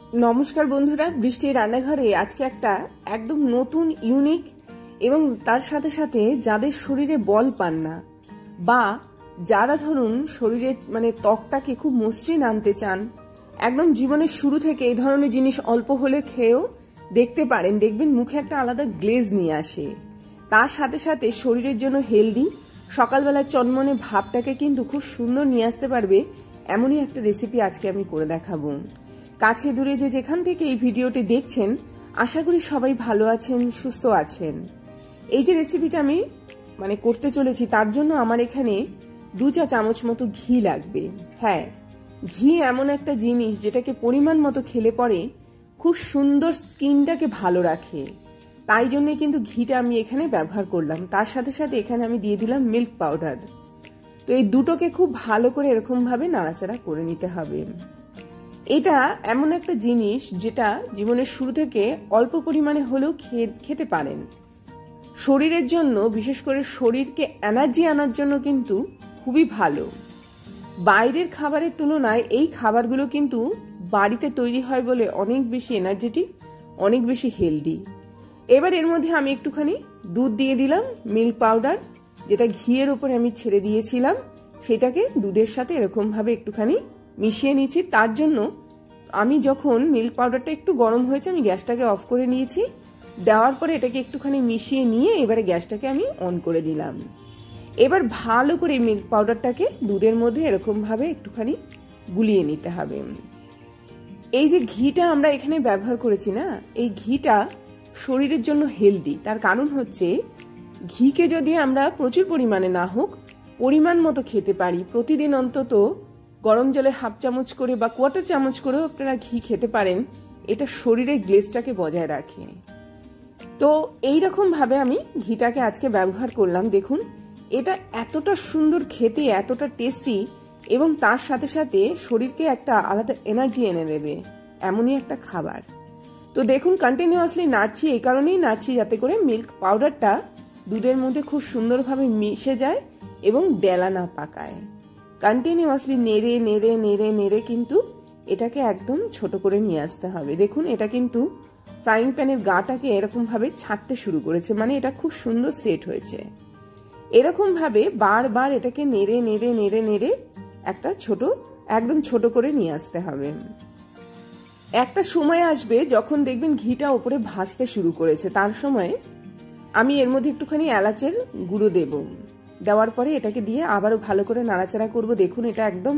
নমস্কার বন্ধুরা, বৃষ্টির রান্নাঘরে আজকে একটা একদম নতুন ইউনিক এবং তার সাথে সাথে যাদের শরীরে বল পান না বা যারা ধরুন শরীরে ত্বকটাকে খুব মসৃণ আনতে চান, একদম জীবনের শুরু থেকে এই ধরনের জিনিস অল্প হলে খেয়েও দেখতে পারেন, দেখবেন মুখে একটা আলাদা গ্লেজ নিয়ে আসে। তার সাথে সাথে শরীরের জন্য হেলদি, সকালবেলা চনমনে ভাবটাকে কিন্তু খুব সুন্দর নিয়ে আসতে পারবে এমনই একটা রেসিপি আজকে আমি করে দেখাবো। কাছে দূরে যে যেখান থেকে এই ভিডিওটি দেখছেন, আশা করি সবাই ভালো আছেন, সুস্থ আছেন। এই যে রেসিপিটা আমি করতে চলেছি, তার জন্য আমার এখানে 2 চা চামচ মতো ঘি লাগবে। হ্যাঁ, ঘি এমন একটা জিনিস যেটাকে পরিমাণ মতো খেলে পরে খুব সুন্দর স্কিনটাকে ভালো রাখে, তাই জন্য কিন্তু ঘিটা আমি এখানে ব্যবহার করলাম। তার সাথে সাথে এখানে আমি দিয়ে দিলাম মিল্ক পাউডার। তো এই দুটোকে খুব ভালো করে এরকম ভাবে নাড়াচাড়া করে নিতে হবে। এটা এমন একটা জিনিস যেটা জীবনের শুরু থেকে অল্প পরিমাণে হলেও খেতে পারেন। শরীরের জন্য, বিশেষ করে শরীরকে এনার্জি আনার জন্য কিন্তু খুবই ভালো। বাইরের খাবারের তুলনায় এই খাবারগুলো কিন্তু বাড়িতে তৈরি হয় বলে অনেক বেশি এনার্জেটিক, অনেক বেশি হেলদি। এবার এর মধ্যে আমি একটুখানি দুধ দিয়ে দিলাম, মিল্ক পাউডার যেটা ঘিয়ের উপরে আমি ছেড়ে দিয়েছিলাম, সেটাকে দুধের সাথে এরকম ভাবে একটুখানি মিশিয়ে নিয়েছি। তার জন্য আমি যখন মিল্ক পাউডারটা একটু গরম হয়েছে, আমি গ্যাসটাকে অফ করে নিয়েছি। দেওয়ার পরে এটাকে একটুখানি মিশিয়ে নিয়ে এবারে গ্যাসটাকে আমি অন করে দিলাম। এবার ভালো করে মিল্ক পাউডারটাকে দুধের মধ্যে এরকম ভাবে একটুখানি গুলিয়ে নিতে হবে। এই যে ঘিটা আমরা এখানে ব্যবহার করেছি না, এই ঘিটা শরীরের জন্য হেলদি। তার কারণ হচ্ছে, ঘিকে যদি আমরা প্রচুর পরিমাণে না হোক পরিমাণ মতো খেতে পারি, প্রতিদিন অন্তত গরম জলে হাফ চামচ করে বা কোয়ার্টার চামচ করেও আপনারা ঘি খেতে পারেন, এটা শরীরের গ্লেজটাকে বজায় রাখে। তো এইরকম ভাবে আমি ঘিটাকে আজকে ব্যবহার করলাম। দেখুন, এটা এতটা সুন্দর খেতে, এতটা টেস্টি, এবং তার সাথে সাথে শরীরকে একটা আলাদা এনার্জি এনে দেবে এমনই একটা খাবার। তো দেখুন, কন্টিনিউয়াসলি নাড়ছি, এই কারণেই নাড়ছি যাতে করে মিল্ক পাউডারটা দুধের মধ্যে খুব সুন্দরভাবে মিশে যায় এবং ডেলা না পাকায়। কন্টিনিউয়াসলি নেড়ে নেড়ে নেড়ে নেড়ে কিন্তু এটাকে একদম ছোট করে নিয়ে আসতে হবে। দেখুন, এটা কিন্তু ফ্রাইং প্যানের গাটাকে এরকম ভাবে ছাড়তে শুরু করেছে, এটা খুব সুন্দর সেট হয়েছে। এরকম ভাবে বারবার এটাকে নেড়ে নেড়ে নেড়ে নেড়ে একটা একদম ছোট করে নিয়ে আসতে হবে। একটা সময় আসবে যখন দেখবেন ঘিটা উপরে ভাসতে শুরু করেছে, তার সময় আমি এর মধ্যে একটুখানি এলাচের গুঁড়ো দেব। দেওয়ার পরে এটাকে দিয়ে আবারও ভালো করে নাড়াচাড়া করব। দেখুন, এটা একদম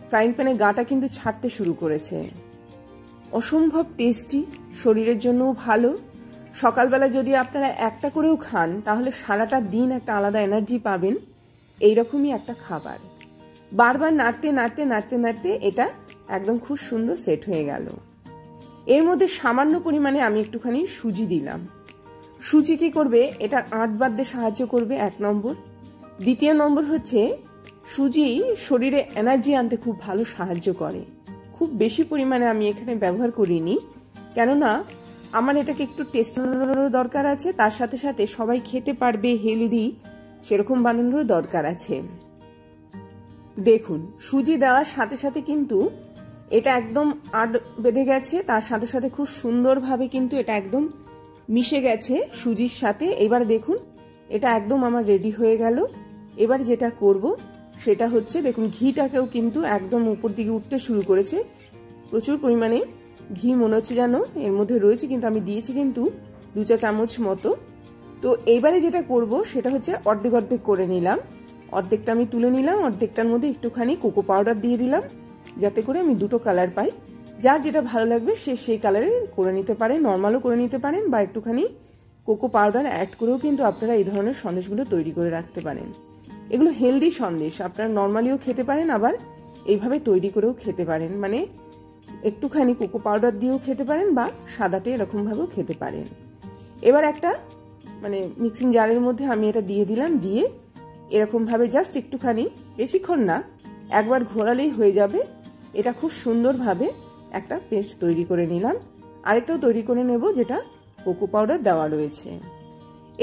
ফ্রাইং প্যানের গাটা কিন্তু ছাড়তে শুরু করেছে। অসম্ভব টেস্টি, শরীরের জন্যও ভালো। সকালবেলা যদি আপনারা একটা করেও খান, তাহলে সারাটা দিন একটা আলাদা এনার্জি পাবেন। এইরকমই একটা খাবার। বারবার নাড়তে নাড়তে নাড়তে নাড়তে এটা একদম খুব সুন্দর সেট হয়ে গেল। এর মধ্যে সামান্য পরিমাণে আমি একটুখানি সুজি দিলাম। সুজি কি করবে, এটা আঁট বাঁধতে সাহায্য করবে, 1 নম্বর। দ্বিতীয় নম্বর হচ্ছে, সুজি শরীরে এনার্জি আনতে খুব ভালো সাহায্য করে। খুব বেশি পরিমাণে আমি এখানে ব্যবহার করিনি, কেননা আমার এটাকে একটু টেস্ট বানানোরও দরকার আছে, তার সাথে সাথে সবাই খেতে পারবে, হেলদি, সেরকম বানানোরও দরকার আছে। দেখুন, সুজি দেওয়ার সাথে সাথে কিন্তু এটা একদম আট বেঁধে গেছে, তার সাথে সাথে খুব সুন্দরভাবে কিন্তু এটা একদম মিশে গেছে সুজির সাথে। এবার দেখুন, এটা একদম আমার রেডি হয়ে গেল। এবার যেটা করব সেটা হচ্ছে, দেখুন ঘিটাকেও কিন্তু একদম উপর দিকে উঠতে শুরু করেছে। প্রচুর পরিমাণে ঘি মনে হচ্ছে যেন এর মধ্যে রয়েছে, কিন্তু আমি দিয়েছি কিন্তু 2 চা চামচ মতো। তো এইবারে যেটা করব সেটা হচ্ছে, অর্ধেক অর্ধেক করে নিলাম। অর্ধেকটা আমি তুলে নিলাম, অর্ধেকটার মধ্যে একটুখানি কোকো পাউডার দিয়ে দিলাম, যাতে করে আমি দুটো কালার পাই। যার যেটা ভালো লাগবে সে সেই কালারে করে নিতে পারেন, নর্মালও করে নিতে পারেন, বা একটুখানি কোকো পাউডার অ্যাড করেও কিন্তু আপনারা এই ধরনের সন্দেশগুলো তৈরি করে রাখতে পারেন। এগুলো হেলদি সন্দেশ, আপনারা নর্মালিও খেতে পারেন, আবার এইভাবে তৈরি করেও খেতে পারেন। একটুখানি কোকো পাউডার দিয়েও খেতে পারেন, বা সাদাটে এরকম ভাবেও খেতে পারেন। এবার একটা মিক্সিং জারের মধ্যে আমি এটা দিয়ে দিলাম, দিয়ে এরকম ভাবে জাস্ট একটুখানি, বেশিক্ষণ না, একবার ঘোরালেই হয়ে যাবে। এটা খুব সুন্দরভাবে একটা পেস্ট তৈরি করে নিলাম। আরেকটাও তৈরি করে নেব, যেটা কোকো পাউডার দেওয়া রয়েছে।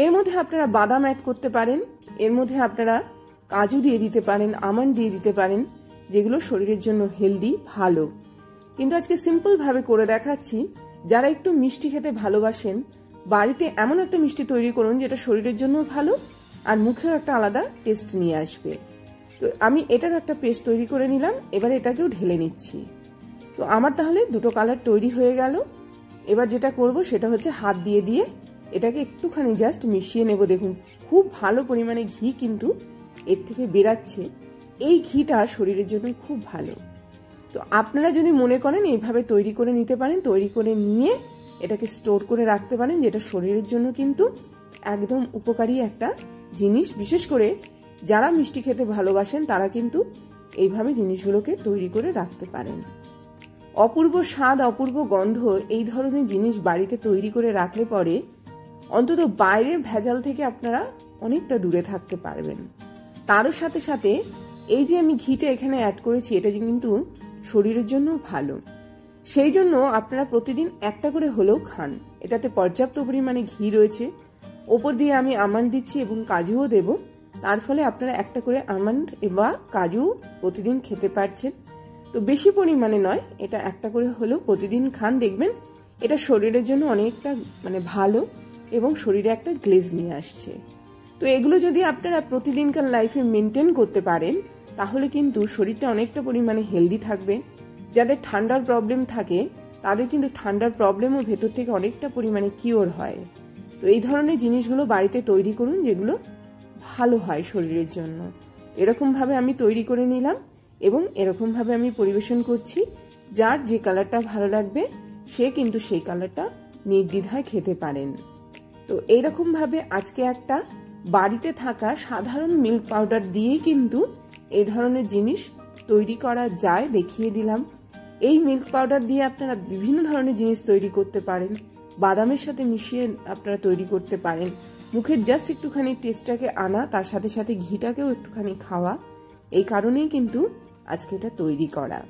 এর মধ্যে আপনারা বাদাম অ্যাড করতে পারেন, এর মধ্যে আপনারা কাজু দিয়ে দিতে পারেন, আমন্ড দিয়ে দিতে পারেন, যেগুলো শরীরের জন্য হেলদি, ভালো। কিন্তু আজকে সিম্পল ভাবে করে দেখাচ্ছি। যারা একটু মিষ্টি খেতে ভালোবাসেন, বাড়িতে এমন একটা মিষ্টি তৈরি করুন যেটা শরীরের জন্য ভালো আর মুখেও একটা আলাদা টেস্ট নিয়ে আসবে। তো আমি এটার একটা পেস্ট তৈরি করে নিলাম, এবার এটাকেও ঢেলে নিচ্ছি। তো আমার তাহলে দুটো কালার তৈরি হয়ে গেল। এবার যেটা করব সেটা হচ্ছে হাত দিয়ে দিয়ে এটাকে একটুখানি জাস্ট মিশিয়ে নেব। দেখুন খুব ভালো পরিমাণে ঘি কিন্তু এর থেকে বেরাচ্ছে। এই ঘিটা শরীরের জন্য খুব ভালো। তো আপনারা যদি মনে করেন এইভাবে তৈরি করে নিতে পারেন, তৈরি করে নিয়ে এটাকে স্টোর করে রাখতে পারেন, যেটা শরীরের জন্য কিন্তু একদম উপকারী একটা জিনিস। বিশেষ করে যারা মিষ্টি খেতে ভালোবাসেন তারা কিন্তু এইভাবে জিনিসগুলোকে তৈরি করে রাখতে পারেন। অপূর্ব স্বাদ, অপূর্ব গন্ধ এই ধরনের জিনিস বাড়িতে তৈরি করে রাখলে পরে অন্তত বাইরের ভেজাল থেকে আপনারা অনেকটা দূরে থাকতে পারবেন। তারও সাথে সাথে এই যে আমি ঘিটা এখানে অ্যাড করেছি, এটা কিন্তু শরীরের জন্য ভালো। সেই জন্য আপনারা প্রতিদিন একটা করে হলেও খান। এটাতে পর্যাপ্ত পরিমাণে ঘি রয়েছে। ওপর দিয়ে আমি আমন্ড দিচ্ছি এবং কাজুও দেব। তার ফলে আপনারা একটা করে আমন্ড বা কাজু প্রতিদিন খেতে পারছেন। তো বেশি পরিমাণে নয়, এটা একটা করে হলেও প্রতিদিন খান, দেখবেন এটা শরীরের জন্য অনেকটা ভালো এবং শরীরে একটা গ্লেজ নিয়ে আসছে। তো এগুলো যদি আপনারা প্রতিদিনকার লাইফে মেনটেন করতে পারেন তাহলে কিন্তু শরীরটা অনেকটা পরিমাণে হেলদি থাকবে। যাদের ঠান্ডার প্রবলেম থাকে তাদের কিন্তু ঠান্ডার প্রবলেমও ভেতর থেকে অনেকটা পরিমাণে কিওর হয়। তো এই ধরনের জিনিসগুলো বাড়িতে তৈরি করুন যেগুলো ভালো হয় শরীরের জন্য। এরকমভাবে আমি তৈরি করে নিলাম এবং এরকমভাবে আমি পরিবেশন করছি। যার যে কালারটা ভালো লাগবে সে কিন্তু সেই কালারটা নির্দ্বিধায় খেতে পারেন। তো এইরকমভাবে আজকে একটা বাড়িতে থাকা সাধারণ মিল্ক পাউডার দিয়েই কিন্তু এই ধরনের জিনিস তৈরি করা যায় দেখিয়ে দিলাম। এই মিল্ক পাউডার দিয়ে আপনারা বিভিন্ন ধরনের জিনিস তৈরি করতে পারেন। বাদামের সাথে মিশিয়ে আপনারা তৈরি করতে পারেন। মুখের জাস্ট একটুখানি টেস্টটাকে আনা, তার সাথে সাথে ঘিটাকেও একটুখানি খাওয়া, এই কারণেই কিন্তু আজকে এটা তৈরি করা।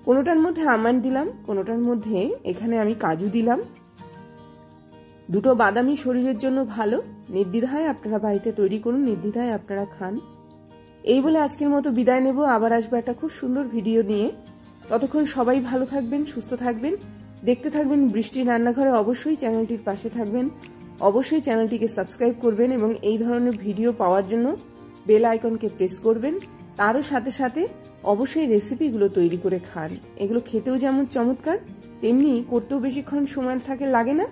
কোনোটার মধ্যে আমন্ড দিলাম, কোনোটার মধ্যে এখানে আমি কাজু দিলাম। দুটো বাদামই শরীরের জন্য ভালো। নির্দ্বিধায় আপনারা বাড়িতে তৈরি করুন, নির্দ্বিধায় আপনারা খান। এই বলে আজকের মতো বিদায় নেব। আবার আসবো একটা খুব সুন্দর ভিডিও নিয়ে। ততক্ষণ সবাই ভালো থাকবেন, সুস্থ থাকবেন, দেখতে থাকবেন বৃষ্টির রান্নাঘরে। অবশ্যই চ্যানেলটির পাশে থাকবেন, অবশ্যই চ্যানেলটিকে সাবস্ক্রাইব করবেন এবং এই ধরনের ভিডিও পাওয়ার জন্য বেল আইকনকে প্রেস করবেন। তারও সাথে সাথে অবশ্যই রেসিপিগুলো তৈরি করে খান। এগুলো খেতেও যেমন চমৎকার, তেমনি করতেও বেশিক্ষণ সময় লাগে না।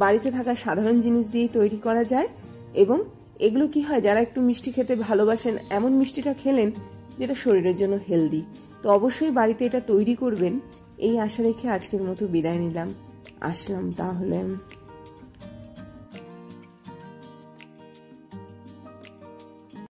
বাড়িতে থাকা সাধারণ জিনিস দিয়েই তৈরি করা যায় এবং এগুলো কি হয়, যারা একটু মিষ্টি খেতে ভালোবাসেন এমন মিষ্টিটা খেলেন যেটা শরীরের জন্য হেলদি। তো অবশ্যই বাড়িতে এটা তৈরি করবেন, এই আশা রেখে আজকের মতো বিদায় নিলাম। আসলাম তাহলে।